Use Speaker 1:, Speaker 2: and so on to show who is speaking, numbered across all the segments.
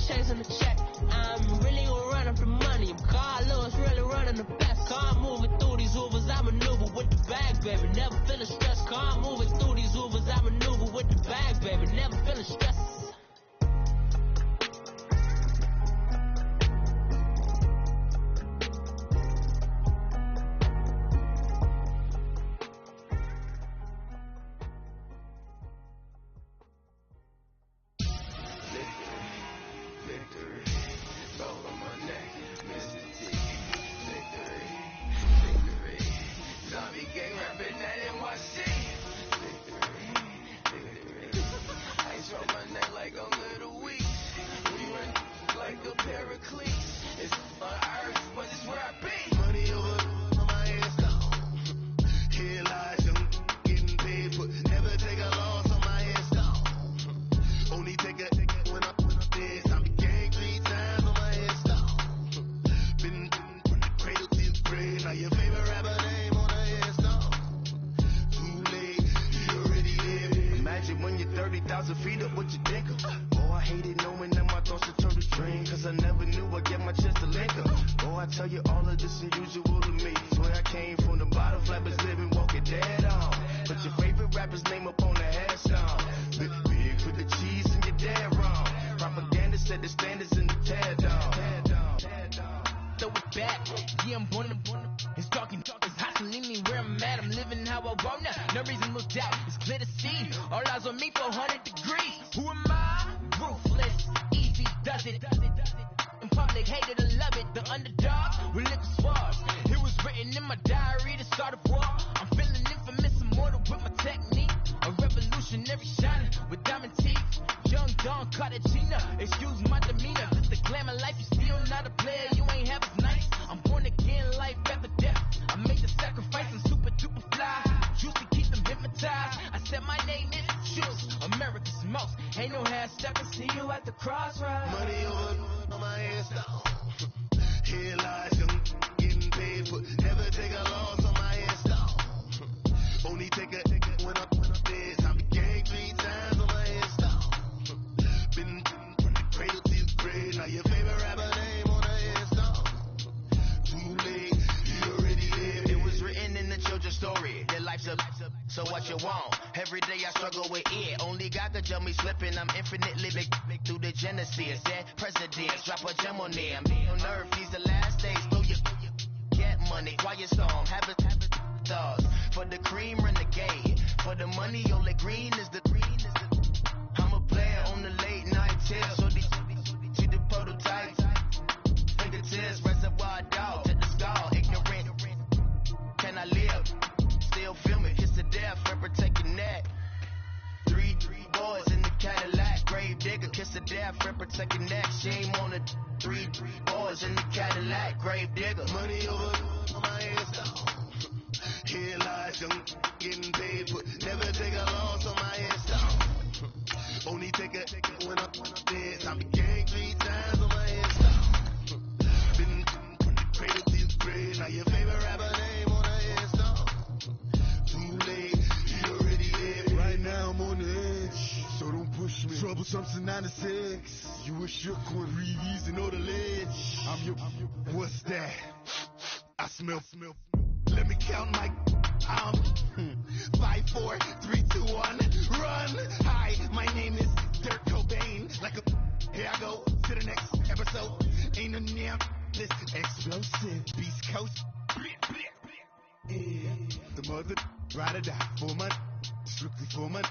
Speaker 1: chasing the check. I'm really gonna run up the money. Carlos really running the best. Car moving through these Ubers, I maneuver with the bag, baby. Never feeling stressed. Car moving through these Ubers, I maneuver with the bag, baby. Never feeling stressed.
Speaker 2: Let me count my 5, 4, 3, 2, 1, run. Hi, my name is Dirk Cobain. Like a here I go to the next episode. Ain't a damn this explosive Beast Coast. Yeah. The mother ride or die for my strictly for my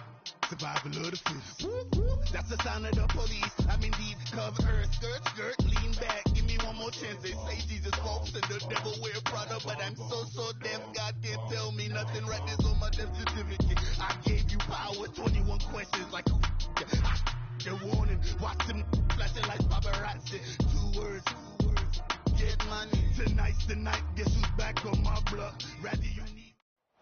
Speaker 2: survival of the fittest. That's the sound of the police. I'm indeed cover skirt, lean back. Give me one more chance. They say Jesus walks and the devil wear Prada, but I'm so deaf. God can't tell me nothing. Right this on my death certificate. I gave you power. 21 questions like the warning. Watch them flashing like paparazzi. 2 words. Get money. Tonight's the night. Guess who's back on my block? Rather you need.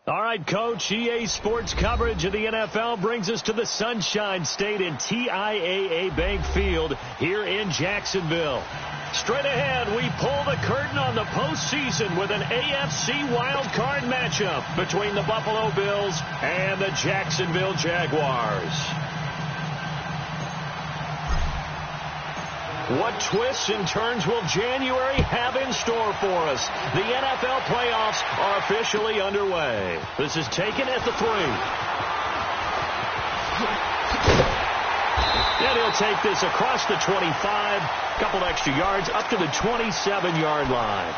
Speaker 3: All right, Coach, EA Sports coverage of the NFL brings us to the Sunshine State in TIAA Bank Field here in Jacksonville. Straight ahead, we pull the curtain on the postseason with an AFC wildcard matchup between the Buffalo Bills and the Jacksonville Jaguars. What twists and turns will January have in store for us? The NFL playoffs are officially underway. This is taken at the 3. And he'll take this across the 25, couple extra yards up to the 27-yard line.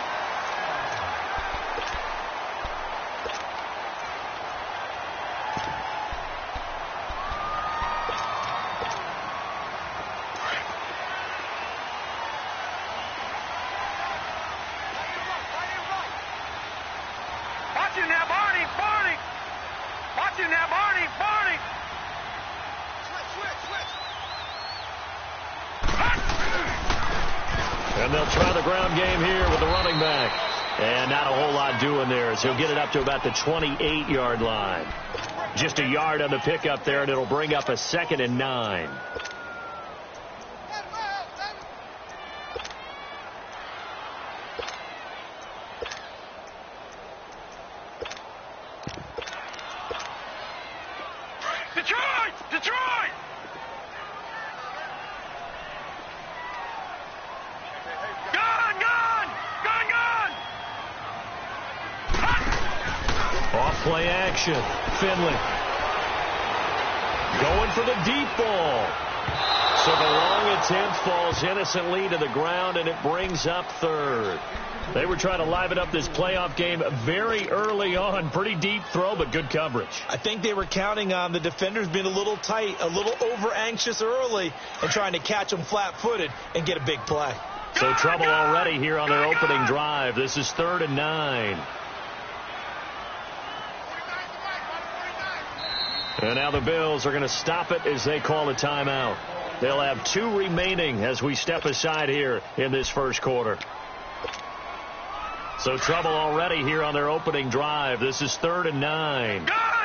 Speaker 3: And they'll try the ground game here with the running back. And not a whole lot doing there, as he'll get it up to about the 28-yard line. Just a yard on the pickup there, and it'll bring up a 2nd and 9.
Speaker 4: Detroit!
Speaker 3: Off-play action. Finley going for the deep ball. So the long attempt falls innocently to the ground, and it brings up 3rd. They were trying to liven up this playoff game very early on. Pretty deep throw, but good coverage.
Speaker 5: I think they were counting on the defenders being a little tight, a little over-anxious early, and trying to catch them flat-footed and get a big play.
Speaker 3: So trouble already here on their opening drive. This is 3rd and 9. And now the Bills are going to stop it as they call a timeout. They'll have 2 remaining as we step aside here in this first quarter. So trouble already here on their opening drive. This is 3rd and 9.
Speaker 4: Gone!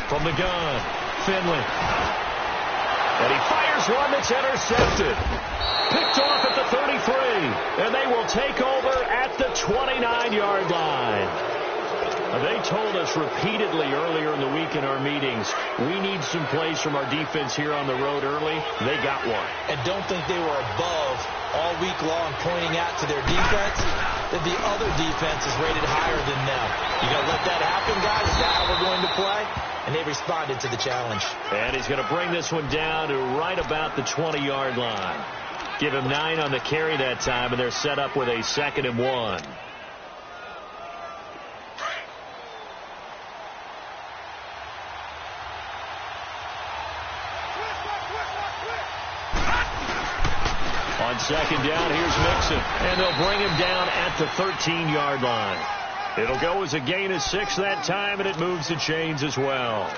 Speaker 3: From the gun, Finley. And he fires one that's intercepted. Picked off at the 33. And they will take over at the 29-yard line. They told us repeatedly earlier in the week in our meetings, we need some plays from our defense here on the road early. They got one.
Speaker 5: And don't think they were above all week long pointing out to their defense that the other defense is rated higher than them. You got to let that happen, guys. Is that how we're going to play? And they responded to the challenge.
Speaker 3: And he's going to bring this one down to right about the 20-yard line. Give him 9 on the carry that time, and they're set up with a 2nd and 1. On 2nd down, here's Mixon. And they'll bring him down at the 13-yard line. It'll go as a gain of 6 that time, and it moves the chains as well.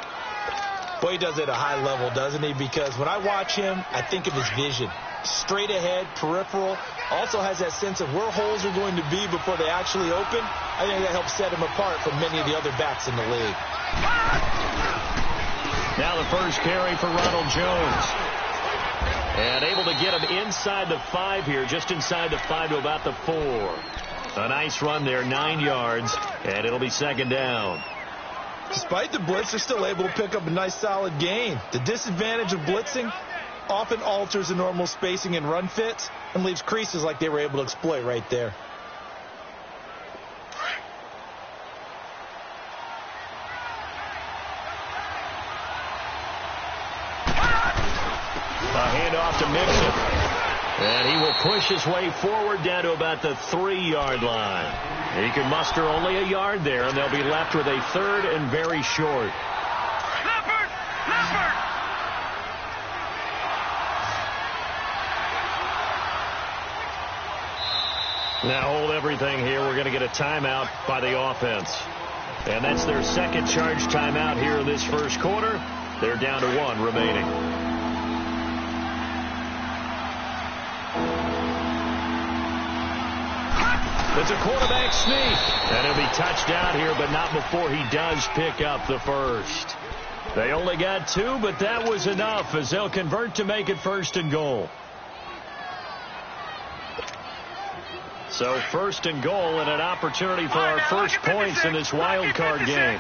Speaker 5: Boy, he does it at a high level, doesn't he? Because when I watch him, I think of his vision. Straight ahead, peripheral. Also has that sense of where holes are going to be before they actually open. I think that helps set him apart from many of the other backs in the league.
Speaker 3: Now the first carry for Ronald Jones. And able to get him inside the 5 here, just inside the 5 to about the 4. A nice run there, 9 yards, and it'll be 2nd down.
Speaker 5: Despite the blitz, they're still able to pick up a nice solid gain. The disadvantage of blitzing often alters the normal spacing and run fits and leaves creases like they were able to exploit right there.
Speaker 3: A handoff to Mixon. And he will push his way forward down to about the 3-yard line. He can muster only a yard there, and they'll be left with a 3rd and very short.
Speaker 4: Leopard!
Speaker 3: Now hold everything here. We're going to get a timeout by the offense. And that's their 2nd charge timeout here in this first quarter. They're down to 1 remaining. It's a quarterback sneak. And he'll be touched down here, but not before he does pick up the first. They only got 2, but that was enough as they'll convert to make it 1st and goal. So first and goal and an opportunity for our first points in this wild card game.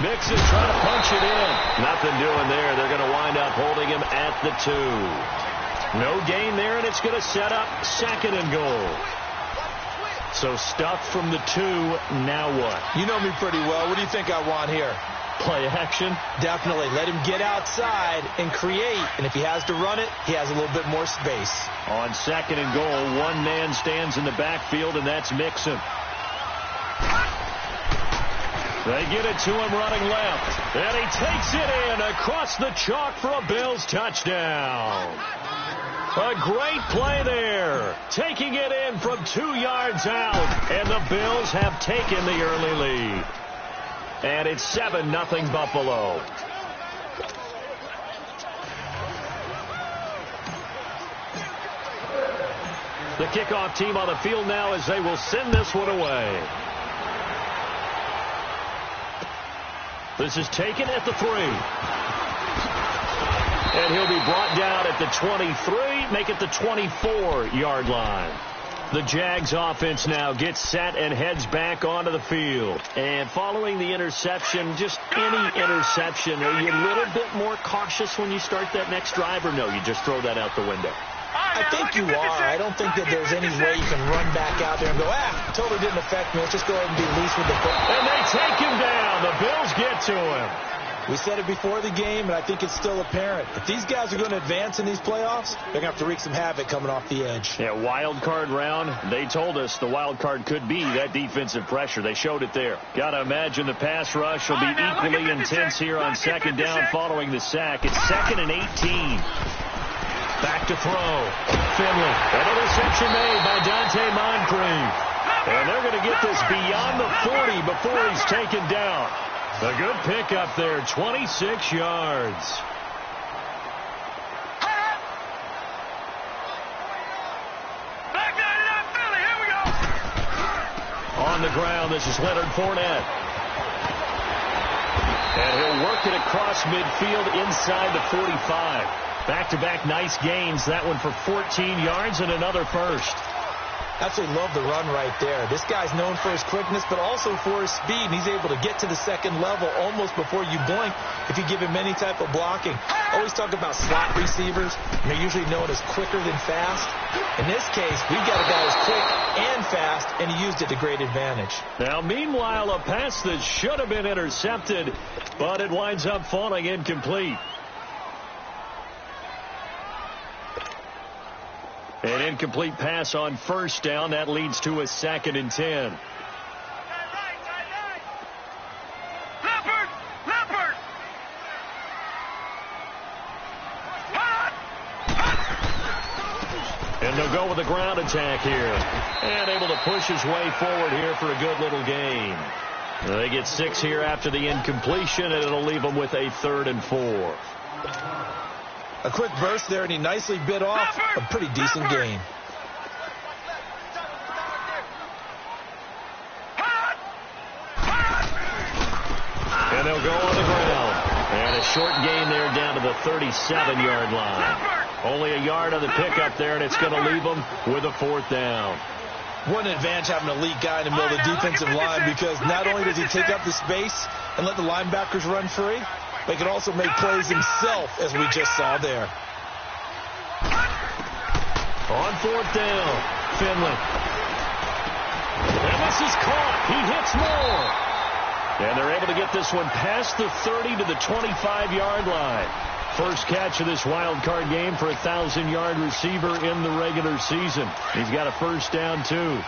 Speaker 3: Mixon trying to punch it in. Nothing doing there. They're going to wind up holding him at the 2. No gain there, and it's going to set up second and goal. So stuff from the 2. Now what?
Speaker 5: You know me pretty well. What do you think I want here?
Speaker 3: Play action?
Speaker 5: Definitely. Let him get outside and create. And if he has to run it, he has a little bit more space.
Speaker 3: On second and goal, one man stands in the backfield, and that's Mixon. They get it to him running left. And he takes it in across the chalk for a Bills touchdown. A great play there. Taking it in from 2 yards out. And the Bills have taken the early lead. And it's 7-0 Buffalo. The kickoff team on the field now as they will send this one away. This is taken at the 3. And he'll be brought down at the 23, make it the 24-yard line. The Jags offense now gets set and heads back onto the field. And following the interception, just any interception, are you a little bit more cautious when you start that next drive, or no, you just throw that out the window?
Speaker 5: I think you are. I don't think that there's any way you can run back out there and go, totally didn't affect me. Let's just go ahead and be loose with the football.
Speaker 3: And they take him down. The Bills get to him.
Speaker 5: We said it before the game, and I think it's still apparent. If these guys are going to advance in these playoffs, they're going to have to wreak some havoc coming off the edge.
Speaker 3: Yeah, wild card round. They told us the wild card could be that defensive pressure. They showed it there. Got to imagine the pass rush will be equally intense here on second down following the sack. It's 2nd and 18. Back to throw. Finley. An interception made by Dante Moncrief. And they're going to get this beyond the 40 before he's taken down. A good pickup there, 26 yards. On the ground, this is Leonard Fournette. And he'll work it across midfield inside the 45. Back-to-back nice gains. That one for 14 yards and another first.
Speaker 5: Absolutely love the run right there. This guy's known for his quickness, but also for his speed. And he's able to get to the second level almost before you blink if you give him any type of blocking. Always talk about slot receivers. And they're usually known as quicker than fast. In this case, we've got a guy who's quick and fast, and he used it to great advantage.
Speaker 3: Now, meanwhile, a pass that should have been intercepted, but it winds up falling incomplete. An incomplete pass on first down. That leads to a 2nd and 10. And they'll go with a ground attack here. And able to push his way forward here for a good little gain. They get 6 here after the incompletion, and it'll leave them with a 3rd and 4.
Speaker 5: A quick burst there, and he nicely bit off a pretty decent gain.
Speaker 3: And they'll go on the ground. And a short gain there down to the 37-yard line. Only a yard on the pickup there, and it's going to leave them with a 4th down.
Speaker 5: What an advantage having an elite guy in the middle of the defensive line, because not only does he take up the space and let the linebackers run free, but he can also make plays himself, as we just saw there.
Speaker 3: On 4th down, Finley. And this is caught. He hits more. And they're able to get this one past the 30 to the 25-yard line. First catch of this wild card game for a 1,000-yard receiver in the regular season. He's got a first down, too.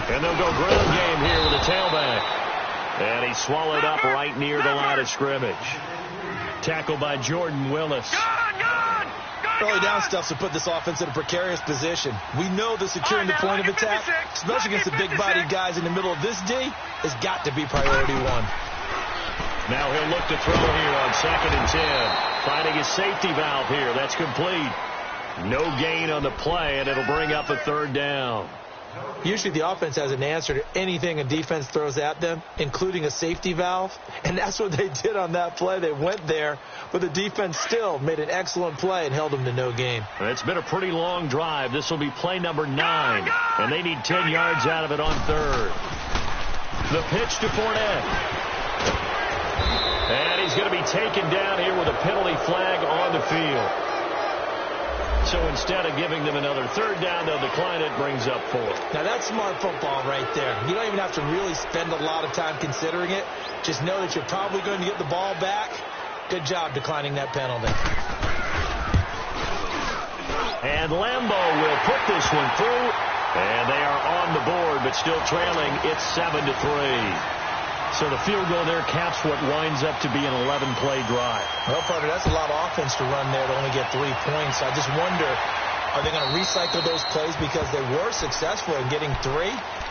Speaker 3: And they'll go ground game here with a tailback. And he's swallowed up right near the line of scrimmage. Tackled by Jordan Willis.
Speaker 5: Early down stuff to put this offense in a precarious position. We know that securing the point of attack, especially against the big-bodied guys in the middle of this D, has got to be priority 1.
Speaker 3: Now he'll look to throw here on 2nd and 10. Finding his safety valve here. That's complete. No gain on the play, and it'll bring up a third down.
Speaker 5: Usually the offense has an answer to anything a defense throws at them, including a safety valve. And that's what they did on that play. They went there, but the defense still made an excellent play and held them to no gain.
Speaker 3: It's been a pretty long drive. This will be play number 9, and they need 10 yards out of it on third. The pitch to Fournette. And he's going to be taken down here with a penalty flag on the field. So instead of giving them another third down, they'll decline it, brings up 4.
Speaker 5: Now that's smart football right there. You don't even have to really spend a lot of time considering it. Just know that you're probably going to get the ball back. Good job declining that penalty.
Speaker 3: And Lambeau will put this one through. And they are on the board, but still trailing. It's 7-3. So the field goal there caps what winds up to be an 11-play drive.
Speaker 5: Well, partner, that's a lot of offense to run there to only get 3 points. I just wonder, are they going to recycle those plays because they were successful in getting 3?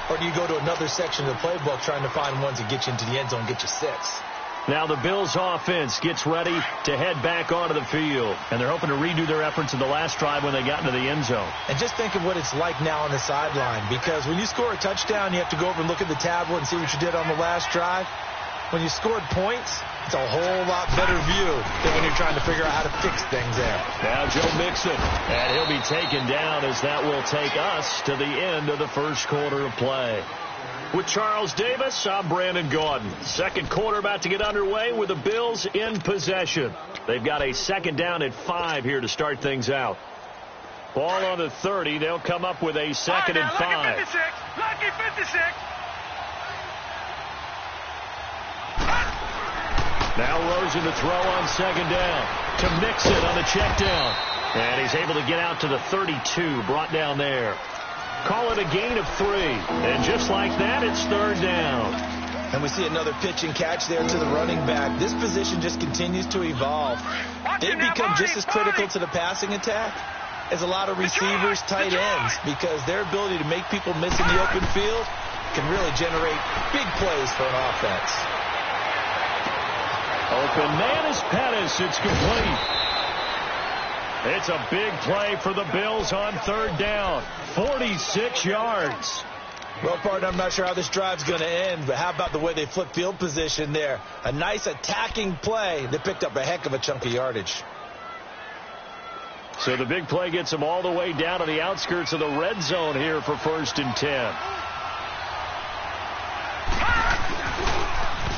Speaker 5: Or do you go to another section of the playbook trying to find ones that get you into the end zone and get you 6?
Speaker 3: Now the Bills offense gets ready to head back onto the field. And they're hoping to redo their efforts in the last drive when they got into the end zone.
Speaker 5: And just think of what it's like now on the sideline. Because when you score a touchdown, you have to go over and look at the tablet and see what you did on the last drive. When you scored points, it's a whole lot better view than when you're trying to figure out how to fix things there.
Speaker 3: Now Joe Mixon. And he'll be taken down as that will take us to the end of the first quarter of play. With Charles Davis, I'm Brandon Gaudin. Second quarter about to get underway with the Bills in possession. They've got a second down at 5 here to start things out. Ball on the 30. They'll come up with a second and 5.
Speaker 4: Lucky 56. Lucky 56.
Speaker 3: Now Rosen to throw on second down to Mixon on the check down. And he's able to get out to the 32, brought down there. Call it a gain of 3. And just like that, it's third down.
Speaker 5: And we see another pitch and catch there to the running back. This position just continues to evolve. They've become just as critical to the passing attack as a lot of receivers, tight ends, because their ability to make people miss in the open field can really generate big plays for an offense.
Speaker 3: Open man is Pettis. It's complete. It's a big play for the Bills on third down. 46 yards.
Speaker 5: Well, partner, I'm not sure how this drive's going to end, but how about the way they flip field position there? A nice attacking play. They picked up a heck of a chunk of yardage.
Speaker 3: So the big play gets them all the way down to the outskirts of the red zone here for 1st and 10.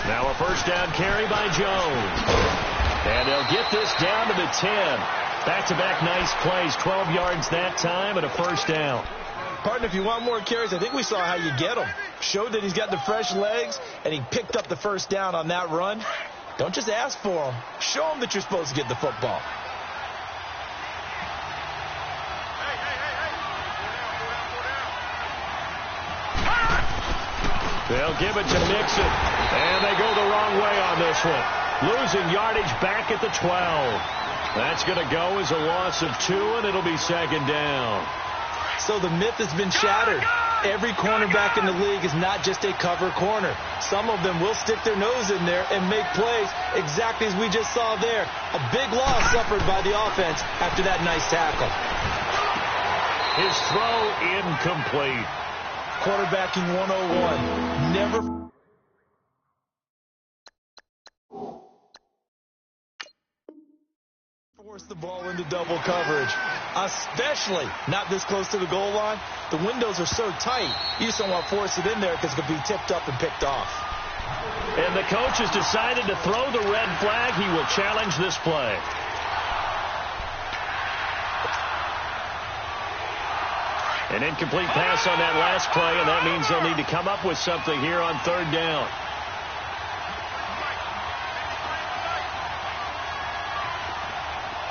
Speaker 3: Now a first down carry by Jones. And they'll get this down to the 10. Back-to-back nice plays, 12 yards that time and a first down.
Speaker 5: Partner, if you want more carries, I think we saw how you get him. Showed that he's got the fresh legs, and he picked up the first down on that run. Don't just ask for him. Show him that you're supposed to get the football.
Speaker 3: They'll give it to Mixon, and they go the wrong way on this one. Losing yardage back at the 12. That's going to go as a loss of 2, and it'll be second down.
Speaker 5: So the myth has been shattered. Every cornerback in the league is not just a cover corner. Some of them will stick their nose in there and make plays exactly as we just saw there. A big loss suffered by the offense after that nice tackle.
Speaker 3: His throw incomplete.
Speaker 5: Quarterbacking 101. Never force the ball into double coverage, especially not this close to the goal line. The windows are so tight, you just don't want to force it in there because it could be tipped up and picked off.
Speaker 3: And the coach has decided to throw the red flag. He will challenge this play. An incomplete pass on that last play, and that means they'll need to come up with something here on third down.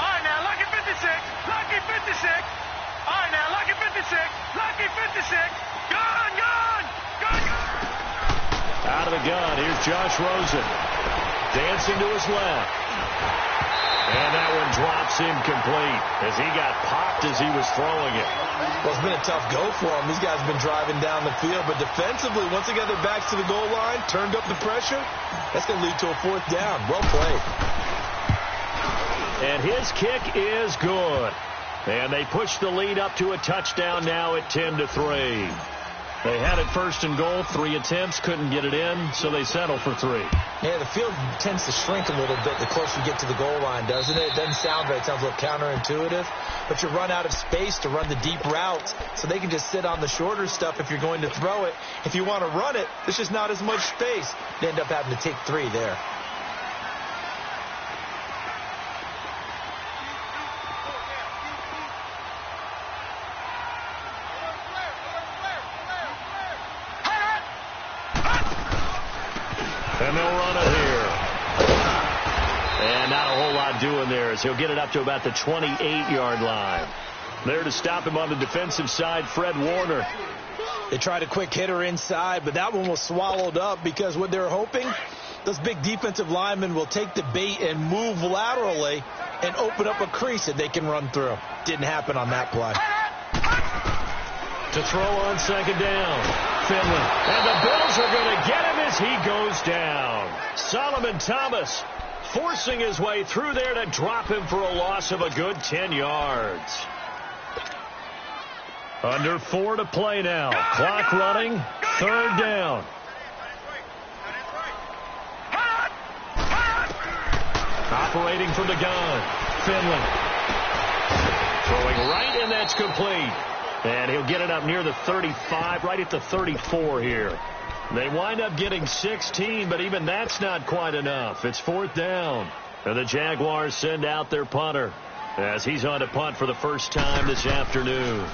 Speaker 4: All right, now, lucky 56. Lucky 56. All right, now, lucky 56. Lucky 56. Gone, gone. Gone, gone.
Speaker 3: Out of the gun, here's Josh Rosen. Dancing to his left. And that one drops incomplete as he got popped as he was throwing it.
Speaker 5: Well, it's been a tough go for him. These guys have been driving down the field, but defensively, once they got their backs to the goal line, turned up the pressure, that's going to lead to a fourth down. Well played.
Speaker 3: And his kick is good. And they push the lead up to a touchdown now at 10-3. They had it first and goal, 3 attempts, couldn't get it in, so they settle for 3.
Speaker 5: Yeah, the field tends to shrink a little bit the closer you get to the goal line, doesn't it? It doesn't sound right. It sounds a little counterintuitive. But you run out of space to run the deep routes, so they can just sit on the shorter stuff if you're going to throw it. If you want to run it, there's just not as much space. You end up having to take 3 there.
Speaker 3: And they'll run it here. And not a whole lot doing there as he'll get it up to about the 28-yard line. There to stop him on the defensive side, Fred Warner.
Speaker 5: They tried a quick hitter inside, but that one was swallowed up because what they're hoping, those big defensive linemen will take the bait and move laterally and open up a crease that they can run through. Didn't happen on that play.
Speaker 3: To throw on second down, Finley. And the Bills are going to get him as he goes down. Solomon Thomas forcing his way through there to drop him for a loss of a good 10 yards. Under 4 to play now. Clock running. 3rd down. Operating from the gun. Finley. Throwing right, and that's complete. And he'll get it up near the 35, right at the 34 here. They wind up getting 16, but even that's not quite enough. It's 4th down. And the Jaguars send out their punter as he's on to punt for the first time this afternoon.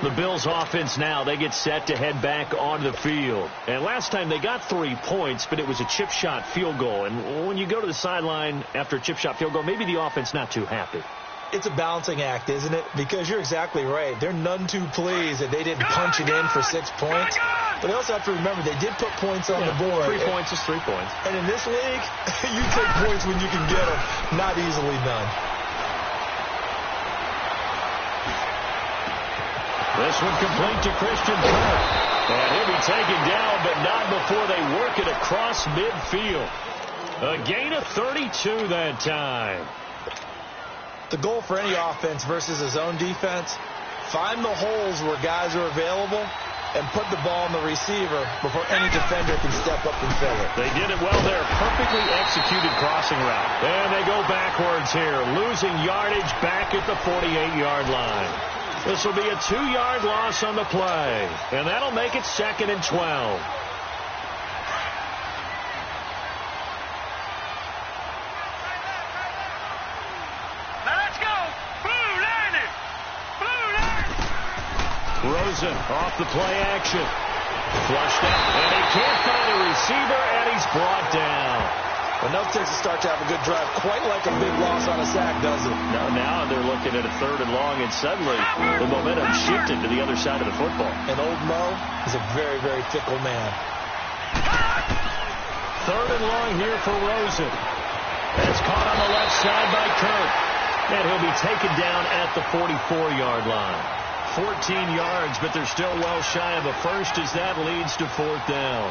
Speaker 3: The Bills offense now, they get set to head back onto the field. And last time they got 3 points, but it was a chip shot field goal. And when you go to the sideline after a chip shot field goal, maybe the offense not too happy.
Speaker 5: It's a balancing act, isn't it? Because you're exactly right. They're none too pleased that they didn't punch it in for 6 points. But they also have to remember they did put points on the board.
Speaker 3: 3 points is 3 points.
Speaker 5: And in this league, you take points when you can get them. Not easily done.
Speaker 3: This one complete to Christian Kirk. And he'll be taken down, but not before they work it across midfield. A gain of 32 that time.
Speaker 5: The goal for any offense versus his own defense, find the holes where guys are available and put the ball on the receiver before any defender can step up and fill it.
Speaker 3: They did it well there. Perfectly executed crossing route. And they go backwards here, losing yardage back at the 48-yard line. This will be a 2-yard loss on the play. And that'll make it 2nd and 12. Rosen off the play action. Flushed out, and he can't find a receiver, and he's brought down.
Speaker 5: Well, no takes to start to have a good drive, quite like a big loss on a sack, does it?
Speaker 3: No, now they're looking at a 3rd and long, and suddenly the momentum shifted to the other side of the football.
Speaker 5: And old Mo is a very, very fickle man.
Speaker 3: 3rd and long here for Rosen. That's caught on the left side by Kirk. And he'll be taken down at the 44-yard line. 14 yards, but they're still well shy of a first as that leads to 4th down.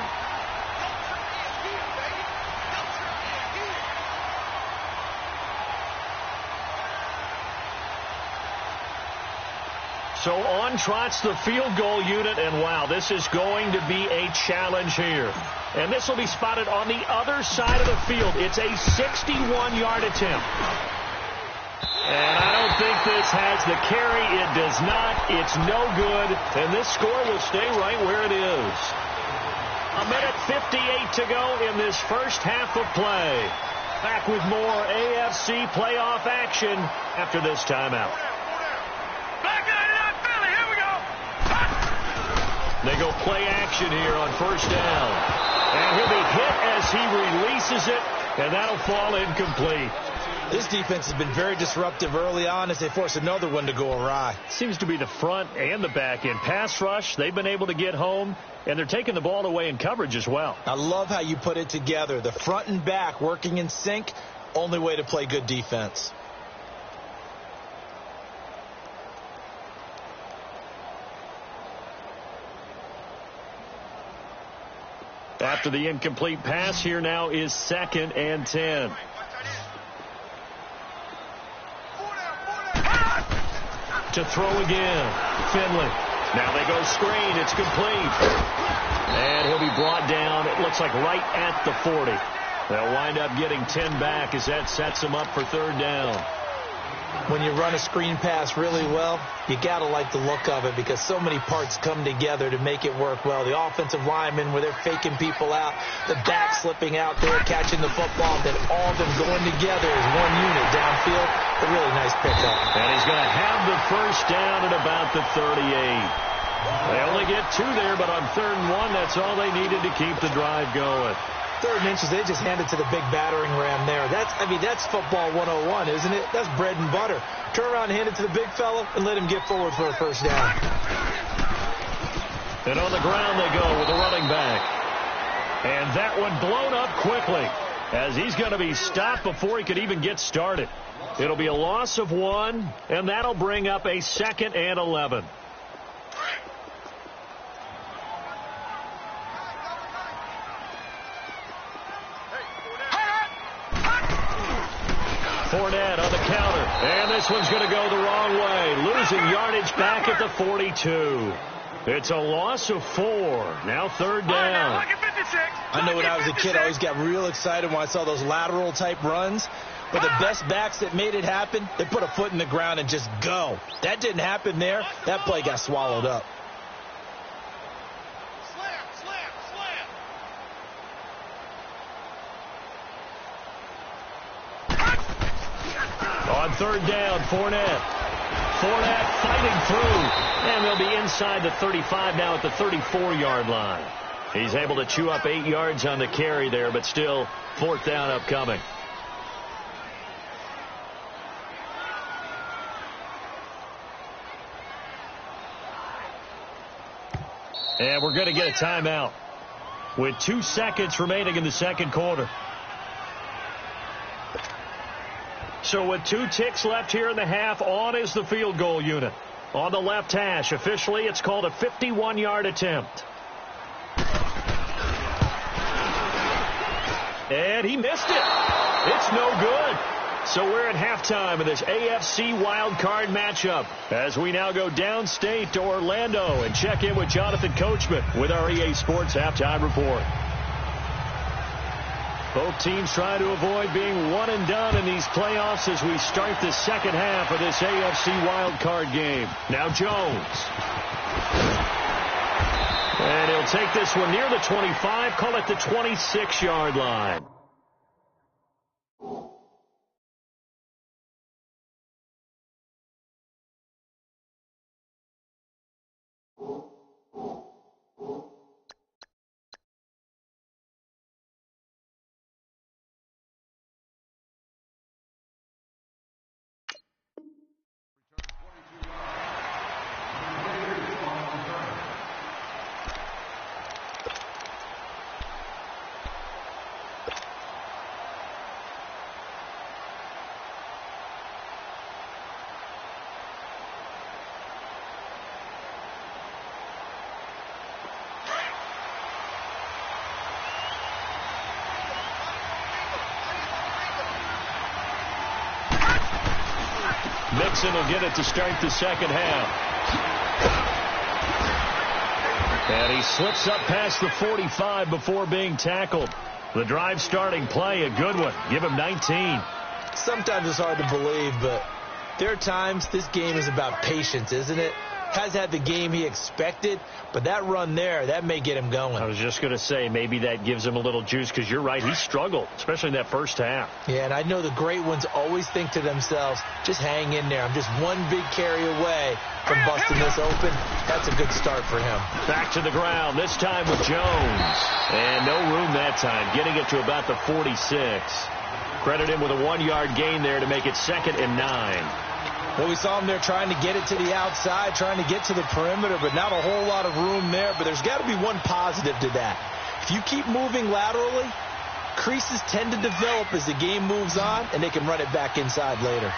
Speaker 3: So on trots the field goal unit, and wow, this is going to be a challenge here. And this will be spotted on the other side of the field. It's a 61-yard attempt. And I don't think this has the carry. It does not. It's no good. And this score will stay right where it is. 1:58 to go in this first half of play. Back with more AFC playoff action after this timeout.
Speaker 4: Here we go.
Speaker 3: They go play action here on 1st down. And he'll be hit as he releases it, and that'll fall incomplete.
Speaker 5: This defense has been very disruptive early on as they force another one to go awry.
Speaker 3: Seems to be the front and the back end. Pass rush, they've been able to get home, and they're taking the ball away in coverage as well.
Speaker 5: I love how you put it together. The front and back working in sync, only way to play good defense.
Speaker 3: After the incomplete pass, here now is 2nd and 10. To throw again. Finley. Now they go screen. It's complete. And he'll be brought down, it looks like right at the 40. They'll wind up getting 10 back as that sets them up for 3rd down.
Speaker 5: When you run a screen pass really well, you got to like the look of it because so many parts come together to make it work well. The offensive linemen where they're faking people out, the back slipping out there, catching the football, then all of them going together as one unit downfield. A really nice pickup.
Speaker 3: And he's going to have the 1st down at about the 38. They only get 2 there, but on 3rd and 1, that's all they needed to keep the drive going.
Speaker 5: 3rd and inches, they just hand it to the big battering ram there. That's football 101, isn't it? That's bread and butter. Turn around and hand it to the big fella and let him get forward for a 1st down.
Speaker 3: And on the ground they go with the running back. And that one blown up quickly as he's going to be stopped before he could even get started. It'll be a loss of 1, and that'll bring up a 2nd and 11. Fournette on the counter, and this one's going to go the wrong way, losing yardage back at the 42. It's a loss of 4. Now 3rd down.
Speaker 5: I know when I was a kid, I always got real excited when I saw those lateral type runs. But the best backs that made it happen, they put a foot in the ground and just go. That didn't happen there. That play got swallowed up.
Speaker 3: On 3rd down, Fournette fighting through, and they'll be inside the 35 now at the 34-yard line. He's able to chew up 8 yards on the carry there, but still 4th down upcoming. And we're going to get a timeout with 2 seconds remaining in the 2nd quarter. So with 2 ticks left here in the half, on is the field goal unit. On the left hash, officially it's called a 51-yard attempt. And he missed it. It's no good. So we're at halftime of this AFC wildcard matchup as we now go downstate to Orlando and check in with Jonathan Coachman with our EA Sports Halftime Report. Both teams try to avoid being one and done in these playoffs as we start the 2nd half of this AFC wildcard game. Now Jones. And he'll take this one near the 25, call it the 26-yard line. Mixon will get it to start the 2nd half. And he slips up past the 45 before being tackled. The drive starting play, a good one. Give him 19.
Speaker 5: Sometimes it's hard to believe, but there are times this game is about patience, isn't it? Has had the game he expected, but that run there, that may get him going.
Speaker 3: I was just going to say, maybe that gives him a little juice because you're right, he struggled, especially in that 1st half.
Speaker 5: Yeah, and I know the great ones always think to themselves, just hang in there. I'm just one big carry away from busting this open. That's a good start for him.
Speaker 3: Back to the ground, this time with Jones. And no room that time, getting it to about the 46. Credit him with a 1-yard gain there to make it 2nd and 9.
Speaker 5: Well, we saw him there trying to get it to the outside, trying to get to the perimeter, but not a whole lot of room there. But there's got to be one positive to that. If you keep moving laterally, creases tend to develop as the game moves on, and they can run it back inside later.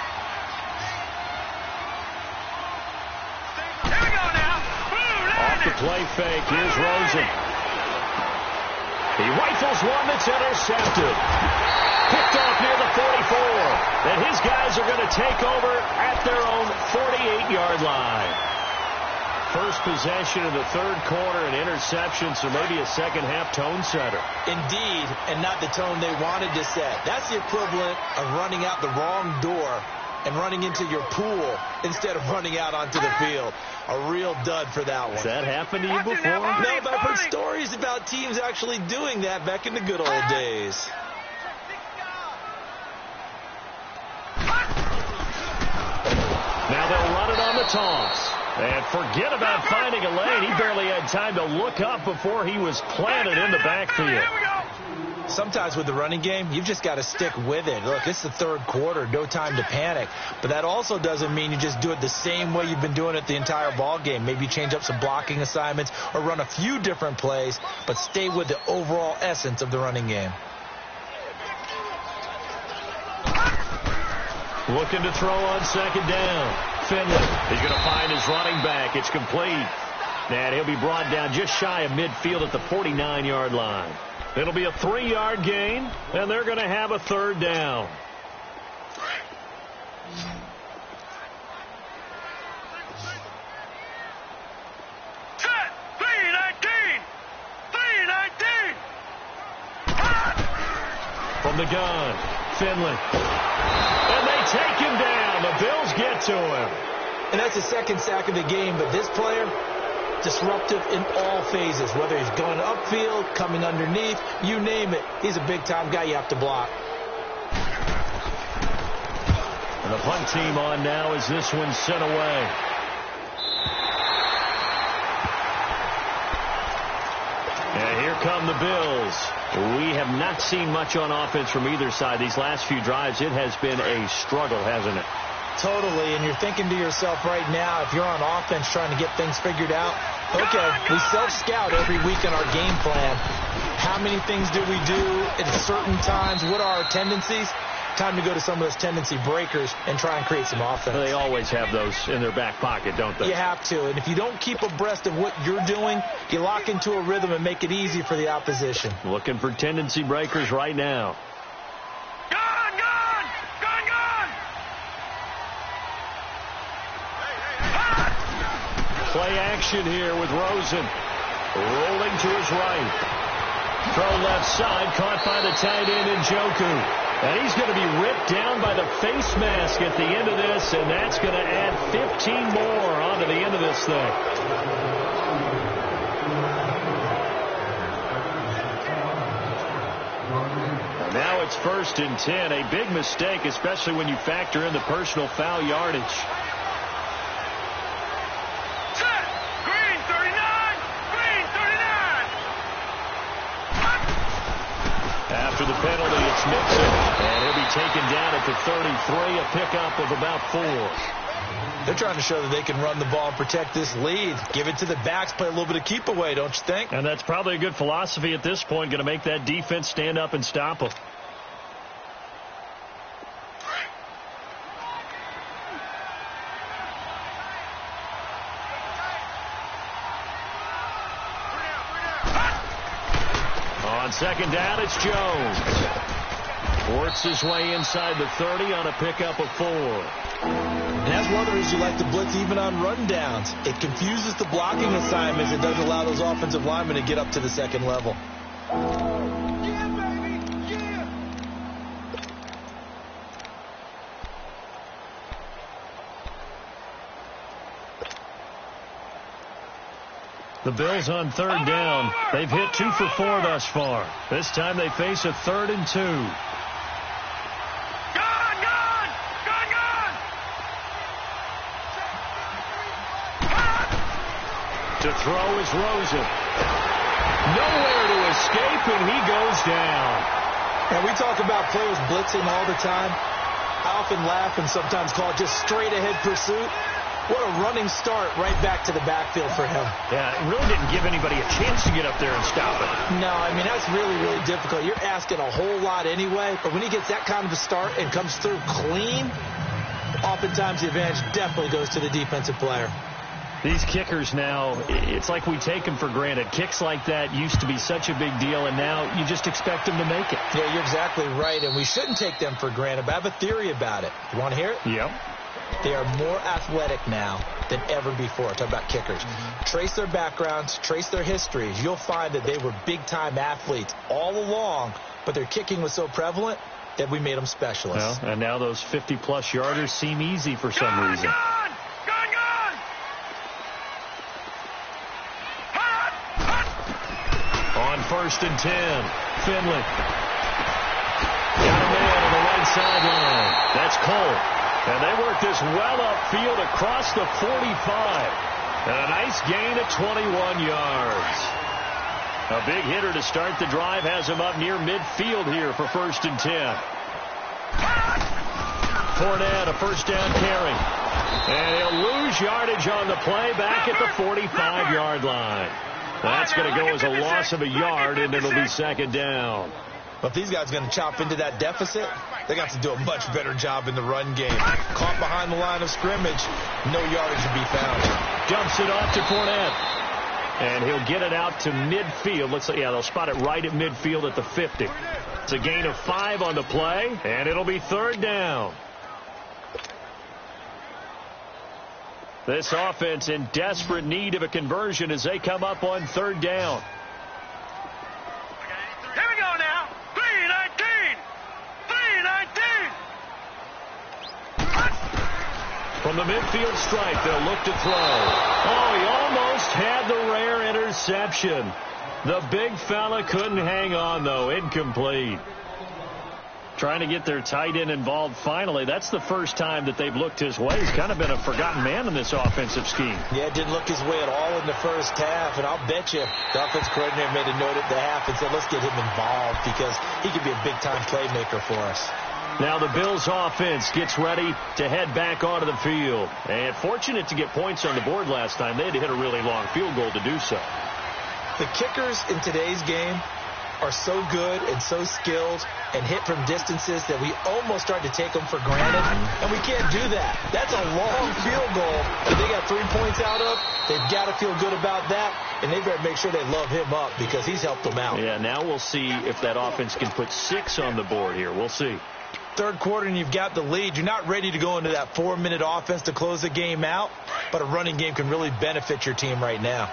Speaker 4: Here we go now.
Speaker 3: Off the play fake, here's Rosen. He rifles one that's intercepted. Picked off near the 44. And his guys are going to take over at their own 48-yard line. First possession of the third quarter, an interception, so maybe a second-half tone setter.
Speaker 5: Indeed, and not the tone they wanted to set. That's the equivalent of running out the wrong door and running into your pool instead of running out onto the field. A real dud for that one.
Speaker 3: Has that happened to you before?
Speaker 5: No, but I've heard stories about teams actually doing that back in the good old days.
Speaker 3: Now they'll run it on the toss. And forget about finding a lane. He barely had time to look up before he was planted in the backfield.
Speaker 5: Sometimes with the running game, you've just got to stick with it. Look, it's the third quarter, no time to panic. But that also doesn't mean you just do it the same way you've been doing it the entire ball game. Maybe change up some blocking assignments or run a few different plays, but stay with the overall essence of the running game.
Speaker 3: Looking to throw on second down. Finley, he's going to find his running back. It's complete. And he'll be brought down just shy of midfield at the 49-yard line. It'll be a 3-yard gain, and they're going to have a third down.
Speaker 4: Set! 3-19! 3-19!
Speaker 3: From the gun, Finley. And they take him down. The Bills get to him.
Speaker 5: And that's the second sack of the game, but this player, disruptive in all phases, whether he's going upfield, coming underneath, you name it. He's a big-time guy you have to block.
Speaker 3: And the punt team on now as this one's sent away. And here come the Bills. We have not seen much on offense from either side. These last few drives, it has been a struggle, hasn't it?
Speaker 5: Totally, and you're thinking to yourself right now, if you're on offense trying to get things figured out, okay, we self-scout every week in our game plan. How many things do we do at certain times? What are our tendencies? Time to go to some of those tendency breakers and try and create some offense.
Speaker 3: They always have those in their back pocket, don't they?
Speaker 5: You have to, and if you don't keep abreast of what you're doing, you lock into a rhythm and make it easy for the opposition.
Speaker 3: Looking for tendency breakers right now.
Speaker 4: Gone! Gone! Gone! Gone!
Speaker 3: Play action here with Rosen. Rolling to his right. Throw left side, caught by the tight end Njoku. And he's going to be ripped down by the face mask at the end of this, and that's going to add 15 more onto the end of this thing. Now it's 1st and 10. A big mistake, especially when you factor in the personal foul yardage.
Speaker 4: Set! Green 39! Green 39!
Speaker 3: After the penalty, it's Mixon. And he'll be taken down at the 33, a pickup of about 4.
Speaker 5: They're trying to show that they can run the ball and protect this lead. Give it to the backs, play a little bit of keep away, don't you think?
Speaker 3: And that's probably a good philosophy at this point, going to make that defense stand up and stop them. On second down, it's Jones. Works his way inside the 30 on a pickup of 4.
Speaker 5: And that's one of the reasons you like to blitz even on rundowns. It confuses the blocking assignments. It doesn't allow those offensive linemen to get up to the second level.
Speaker 4: Yeah, baby! Yeah!
Speaker 3: The Bills on third down. They've hit 2 for 4 thus far. This time they face a 3rd and 2.
Speaker 4: Gone! Gone! Gone! Gone!
Speaker 3: To throw is Rosen. Nowhere to escape, and he goes down.
Speaker 5: And we talk about players blitzing all the time. I often laugh and sometimes call it just straight-ahead pursuit. What a running start right back to the backfield for him.
Speaker 3: Yeah, it really didn't give anybody a chance to get up there and stop it.
Speaker 5: No, I mean, that's really, really difficult. You're asking a whole lot anyway, but when he gets that kind of a start and comes through clean, oftentimes the advantage definitely goes to the defensive player.
Speaker 3: These kickers now, it's like we take them for granted. Kicks like that used to be such a big deal, and now you just expect them to make it.
Speaker 5: Yeah, you're exactly right, and we shouldn't take them for granted, but I have a theory about it. You want to hear it?
Speaker 3: Yep.
Speaker 5: They are more athletic now than ever before. Talk about kickers. Trace their backgrounds, trace their histories. You'll find that they were big-time athletes all along, but their kicking was so prevalent that we made them specialists.
Speaker 3: Well, and now those 50-plus yarders seem easy for some reason. On 1st and 10, Finley. Got a man on the right sideline. That's Cole. And they work this well upfield across the 45. And a nice gain of 21 yards. A big hitter to start the drive has him up near midfield here for 1st and 10. Fournette, a first down carry. And he'll lose yardage on the play back at the 45-yard line. That's going to go as a loss of a yard, and it'll be 2nd down.
Speaker 5: But if these guys are going to chop into that deficit, they got to do a much better job in the run game. Caught behind the line of scrimmage, no yardage to be found.
Speaker 3: Dumps it off to Fournette. And he'll get it out to midfield. Looks like, yeah, they'll spot it right at midfield at the 50. It's a gain of 5 on the play, and it'll be 3rd down. This offense in desperate need of a conversion as they come up on 3rd down.
Speaker 4: Here we go now. 3-19. 3-19.
Speaker 3: From the midfield stripe, they'll look to throw. Oh, he almost had the rare interception. The big fella couldn't hang on, though. Incomplete. Trying to get their tight end involved finally. That's the first time that they've looked his way. He's kind of been a forgotten man in this offensive scheme.
Speaker 5: Yeah, didn't look his way at all in the first half, and I'll bet you the offense coordinator made a note at the half and said, let's get him involved because he could be a big-time playmaker for us.
Speaker 3: Now the Bills offense gets ready to head back onto the field. And fortunate to get points on the board last time. They had to hit a really long field goal to do so.
Speaker 5: The kickers in today's game are so good and so skilled and hit from distances that we almost start to take them for granted, and we can't do that. That's a long field goal that they got 3 points out of. They've got to feel good about that, and they better make sure they love him up because he's helped them out.
Speaker 3: Yeah, now we'll see if that offense can put 6 on the board here. We'll see.
Speaker 5: 3rd quarter and you've got the lead. You're not ready to go into that 4-minute offense to close the game out, but a running game can really benefit your team right now.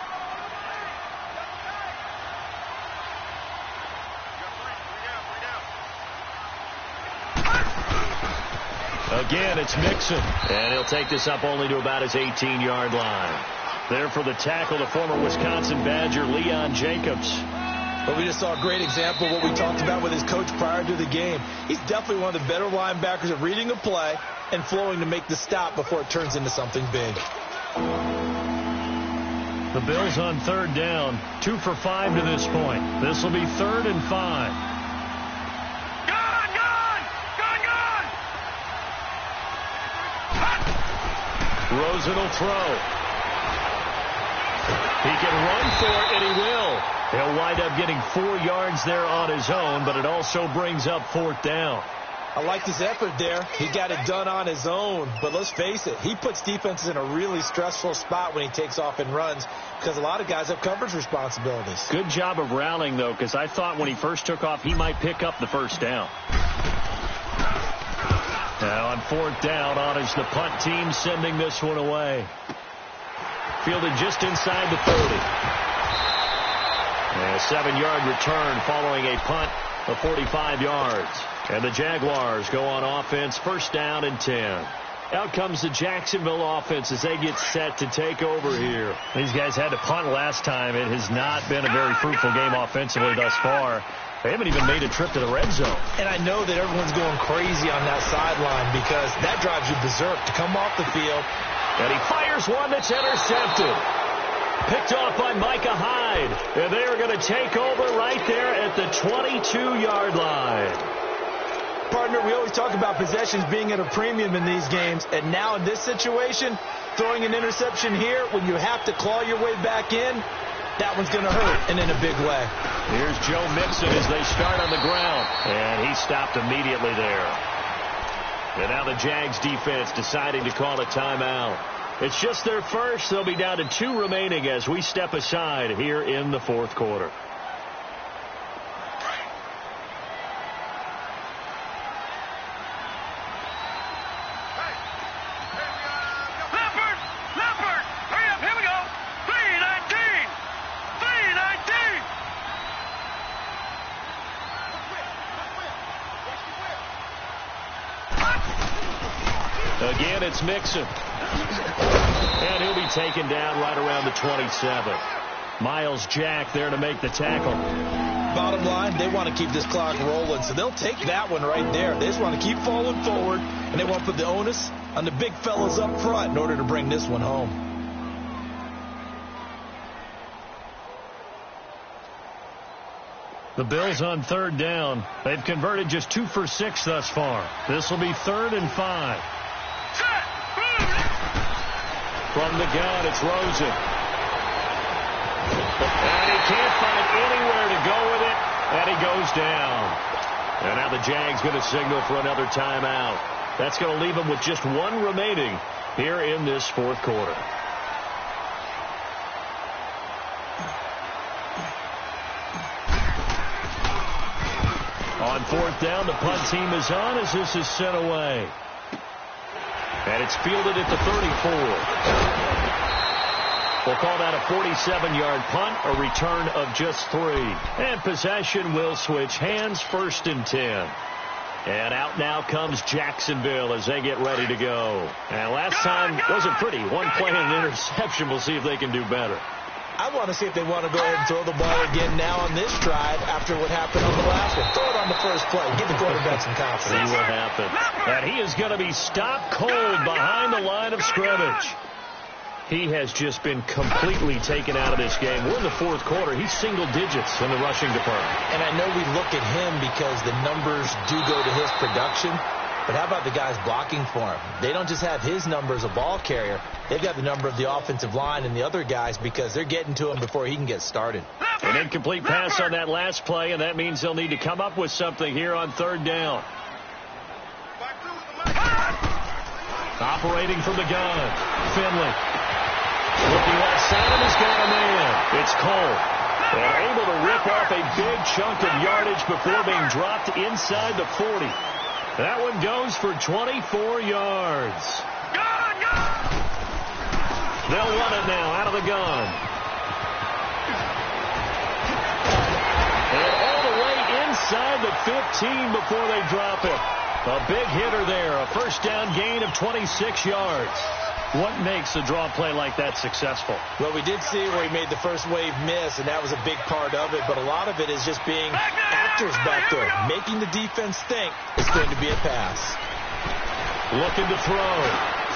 Speaker 3: Again, it's Mixon, and he'll take this up only to about his 18-yard line. There for the tackle, the former Wisconsin Badger, Leon Jacobs.
Speaker 5: But we just saw a great example of what we talked about with his coach prior to the game. He's definitely one of the better linebackers at reading a play and flowing to make the stop before it turns into something big.
Speaker 3: The Bills on 3rd down, 2 for 5 to this point. This will be 3rd and 5. Rosen will throw. He can run for it, and he will. He'll wind up getting 4 yards there on his own, but it also brings up 4th down.
Speaker 5: I like his effort there. He got it done on his own, but let's face it, he puts defenses in a really stressful spot when he takes off and runs because a lot of guys have coverage responsibilities.
Speaker 3: Good job of rallying, though, because I thought when he first took off, he might pick up the 1st down. Now on 4th down, on is the punt team sending this one away. Fielded just inside the 30. And a 7-yard return following a punt of 45 yards. And the Jaguars go on offense, 1st down and 10. Out comes the Jacksonville offense as they get set to take over here. These guys had to punt last time. It has not been a very fruitful game offensively thus far. They haven't even made a trip to the red zone.
Speaker 5: And I know that everyone's going crazy on that sideline because that drives you berserk to come off the field.
Speaker 3: And he fires one that's intercepted. Picked off by Micah Hyde. And they are going to take over right there at the 22-yard line.
Speaker 5: Partner, we always talk about possessions being at a premium in these games. And now in this situation, throwing an interception here when you have to claw your way back in, that one's going to hurt, and in a big way.
Speaker 3: Here's Joe Mixon as they start on the ground. And he stopped immediately there. And now the Jags defense deciding to call a timeout. It's just their first. They'll be down to 2 remaining as we step aside here in the fourth quarter. Again, it's Mixon. And he'll be taken down right around the 27. Miles Jack there to make the tackle.
Speaker 5: Bottom line, they want to keep this clock rolling, so they'll take that one right there. They just want to keep falling forward, and they want to put the onus on the big fellas up front in order to bring this one home.
Speaker 3: The Bills on third down. They've converted just 2 for 6 thus far. This will be 3rd and 5. From the gun, it's Rosen. And he can't find anywhere to go with it, and he goes down. And now the Jags going to signal for another timeout. That's going to leave them with just 1 remaining here in this fourth quarter. On fourth down, the punt team is on as this is sent away. And it's fielded at the 34. We'll call that a 47-yard punt, a return of just 3. And possession will switch hands, 1st and 10. And out now comes Jacksonville as they get ready to go. And last time wasn't pretty. 1 play and an interception. We'll see if they can do better.
Speaker 5: I want to see if they want to go ahead and throw the ball again now on this drive after what happened on the last one. Throw it on the first play. Give the quarterback some confidence.
Speaker 3: See what happens. And he is going to be stopped cold behind the line of scrimmage. He has just been completely taken out of this game. We're in the fourth quarter. He's single digits in the rushing department.
Speaker 5: And I know we look at him because the numbers do go to his production. But how about the guys blocking for him? They don't just have his number as a ball carrier. They've got the number of the offensive line and the other guys because they're getting to him before he can get started.
Speaker 3: An incomplete pass on that last play, and that means they'll need to come up with something here on third down. Operating from the gun, Finley. Looking left side, and he's got a man. It's Cole. And able to rip off a big chunk of yardage before being dropped inside the 40. That one goes for 24 yards. They'll run it now out of the gun. And all the way inside the 15 before they drop it. A big hitter there. A first down gain of 26 yards. What makes a draw play like that successful?
Speaker 5: Well, we did see where he made the first wave miss, and that was a big part of it. But a lot of it is just being actors back there, making the defense think it's going to be a pass.
Speaker 3: Looking to throw.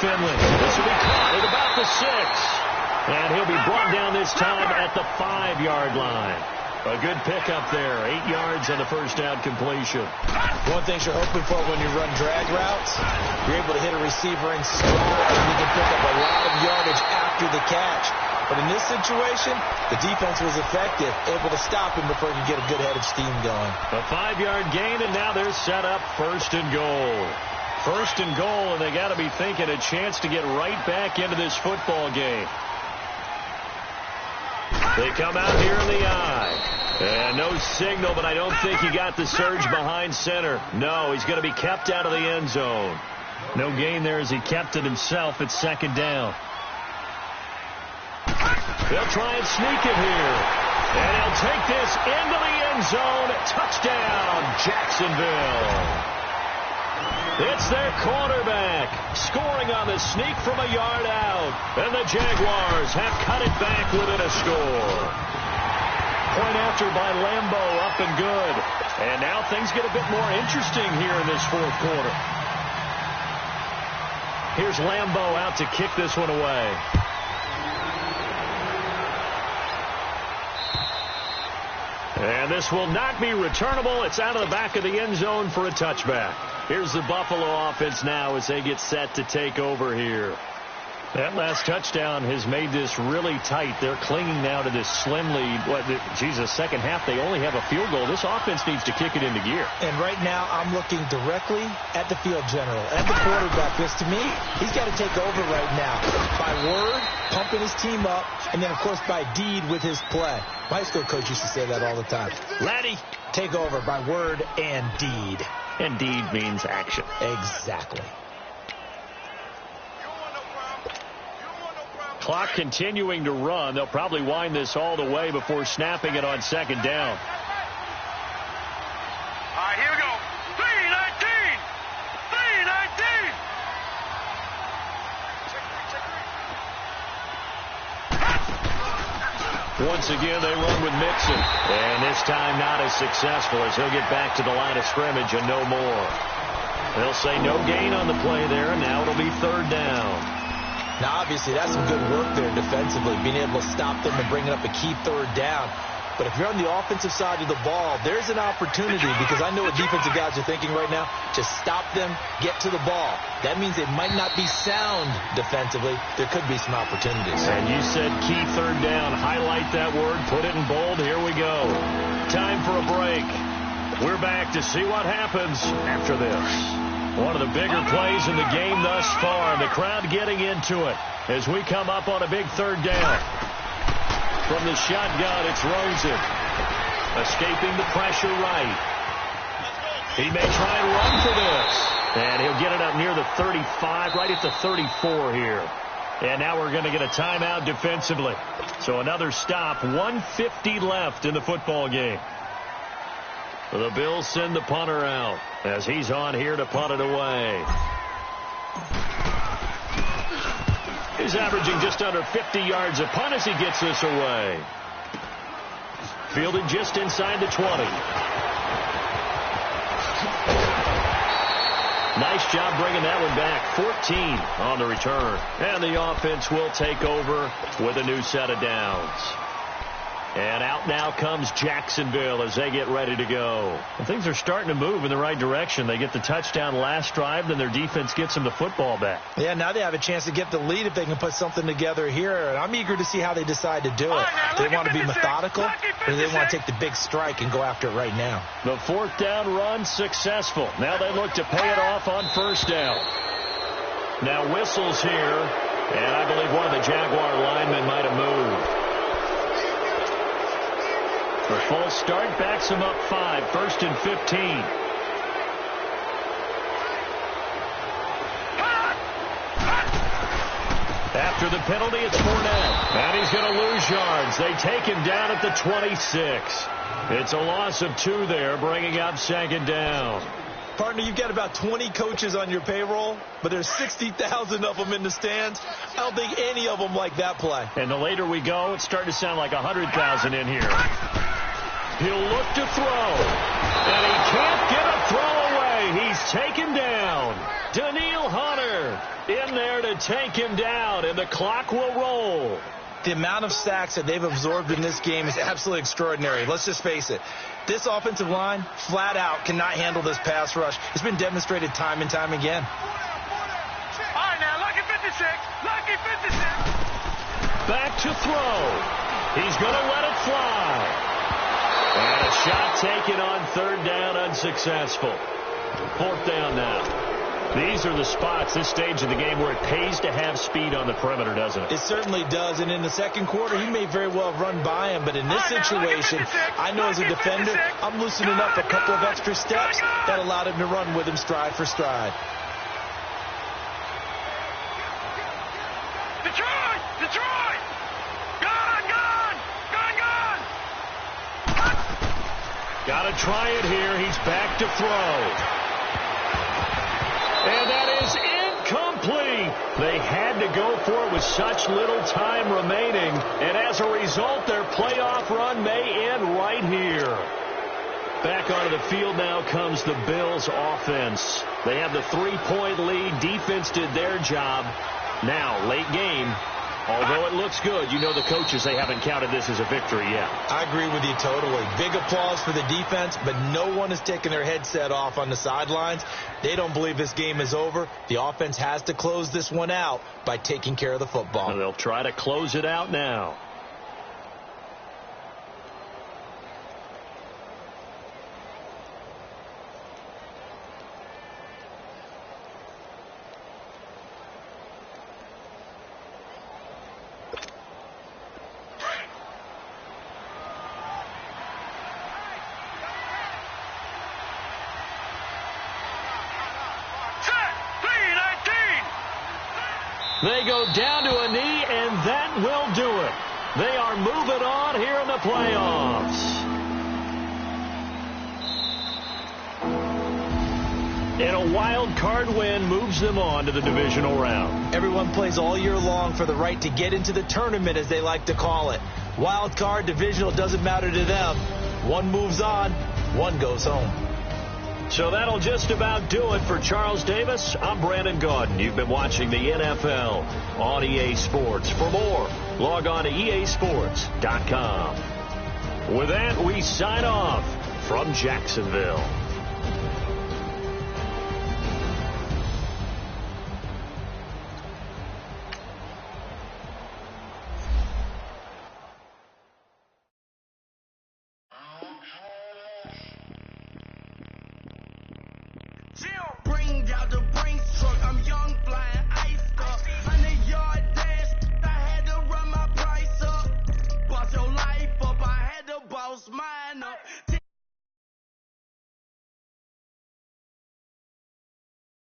Speaker 3: Finley. This will be caught at about the 6. And he'll be brought down this time at the 5-yard line. A good pickup there. 8 yards on the first down completion.
Speaker 5: One thing you're hoping for when you run drag routes, you're able to hit a receiver in stride and you can pick up a lot of yardage after the catch. But in this situation, the defense was effective, able to stop him before he could get a good head of steam going.
Speaker 3: A 5-yard gain, and now they're set up 1st and goal. 1st and goal, and they got to be thinking a chance to get right back into this football game. They come out here in the eye. And no signal, but I don't think he got the surge behind center. No, he's going to be kept out of the end zone. No gain there as he kept it himself at 2nd down. They'll try and sneak it here. And he'll take this into the end zone. Touchdown, Jacksonville. It's their quarterback scoring on the sneak from a yard out. And the Jaguars have cut it back within a score. Point after by Lambo, up and good. And now things get a bit more interesting here in this fourth quarter. Here's Lambo out to kick this one away. And this will not be returnable. It's out of the back of the end zone for a touchback. Here's the Buffalo offense now as they get set to take over here. That last touchdown has made this really tight. They're clinging now to this slim lead. Second half, they only have a field goal. This offense needs to kick it into gear.
Speaker 5: And right now, I'm looking directly at the field general, at the quarterback, because to me, he's got to take over right now. By word, pumping his team up, and then, of course, by deed with his play. My high school coach used to say that all the time. Laddie, take over by word and deed.
Speaker 3: And deed means action.
Speaker 5: Exactly.
Speaker 3: Clock continuing to run. They'll probably wind this all the way before snapping it on second down.
Speaker 4: All right, here we go. 3:19. 3:19.
Speaker 3: Once again, they run with Mixon. And this time not as successful as he'll get back to the line of scrimmage and no more. They'll say no gain on the play there, and now it'll be third down.
Speaker 5: Now, obviously, that's some good work there defensively, being able to stop them and bringing up a key third down. But if you're on the offensive side of the ball, there's an opportunity, because I know what defensive guys are thinking right now. Just stop them, get to the ball. That means they might not be sound defensively. There could be some opportunities.
Speaker 3: And you said key third down. Highlight that word. Put it in bold. Here we go. Time for a break. We're back to see what happens after this. One of the bigger plays in the game thus far, and the crowd getting into it as we come up on a big third down. From the shotgun, it's Rosen. Escaping the pressure right. He may try and run for this. And he'll get it up near the 35, right at the 34 here. And now we're going to get a timeout defensively. So another stop, 1:50 left in the football game. The Bills send the punter out as he's on here to punt it away. He's averaging just under 50 yards a punt as he gets this away. Fielded just inside the 20. Nice job bringing that one back. 14 on the return. And the offense will take over with a new set of downs. And out now comes Jacksonville as they get ready to go. And things are starting to move in the right direction. They get the touchdown last drive, then their defense gets them the football back.
Speaker 5: Yeah, now they have a chance to get the lead if they can put something together here. And I'm eager to see how they decide to do it. Do they want to be methodical, or do they want to take the big strike and go after it right now?
Speaker 3: The fourth down run successful. Now they look to pay it off on first down. Now whistles here, and I believe one of the Jaguar linemen might have moved. The false start backs him up 5, 1st and 15. After the penalty, it's Fournette. And he's going to lose yards. They take him down at the 26. It's a loss of 2 there, bringing up second down.
Speaker 5: Partner, you've got about 20 coaches on your payroll, but there's 60,000 of them in the stands. I don't think any of them like that play.
Speaker 3: And the later we go, it's starting to sound like 100,000 in here. He'll look to throw. And he can't get a throw away. He's taken down. Daniil Hunter in there to take him down, and the clock will roll.
Speaker 5: The amount of sacks that they've absorbed in this game is absolutely extraordinary. Let's just face it. This offensive line, flat out, cannot handle this pass rush. It's been demonstrated time and time again.
Speaker 4: All right, now, lucky 56. Lucky 56.
Speaker 3: Back to throw. He's going to let it fly. And a shot taken on third down, unsuccessful. Fourth down now. These are the spots, this stage of the game, where it pays to have speed on the perimeter, doesn't it?
Speaker 5: It certainly does. And in the second quarter, he may very well run by him. But in this situation, I know as a defender, I'm loosening up a couple of extra steps that allowed him to run with him stride for stride.
Speaker 4: Detroit! Detroit! Gone! Gone! Gone! Gone!
Speaker 3: Got to try it here. He's back to throw. And that is incomplete. They had to go for it with such little time remaining. And as a result, their playoff run may end right here. Back onto the field now comes the Bills offense. They have the 3-point lead. Defense did their job. Now, late game, Although it looks good, you know the coaches, they haven't counted this as a victory yet.
Speaker 5: I agree with you totally. Big applause for the defense, but no one is taking their headset off on the sidelines. They don't believe this game is over. The offense has to close this one out by taking care of the football.
Speaker 3: And they'll try to close it out now. They go down to a knee, and that will do it. They are moving on here in the playoffs. And a wild card win moves them on to the divisional round.
Speaker 5: Everyone plays all year long for the right to get into the tournament, as they like to call it. Wild card, divisional, doesn't matter to them. One moves on, one goes home.
Speaker 3: So that'll just about do it for Charles Davis. I'm Brandon Gaudin. You've been watching the NFL on EA Sports. For more, log on to easports.com. With that, we sign off from Jacksonville.
Speaker 2: Bring out the Brinks truck, I'm young, flying iced up. 100-yard dash, I had to run my price up. Boss your life up, I had to boss mine up.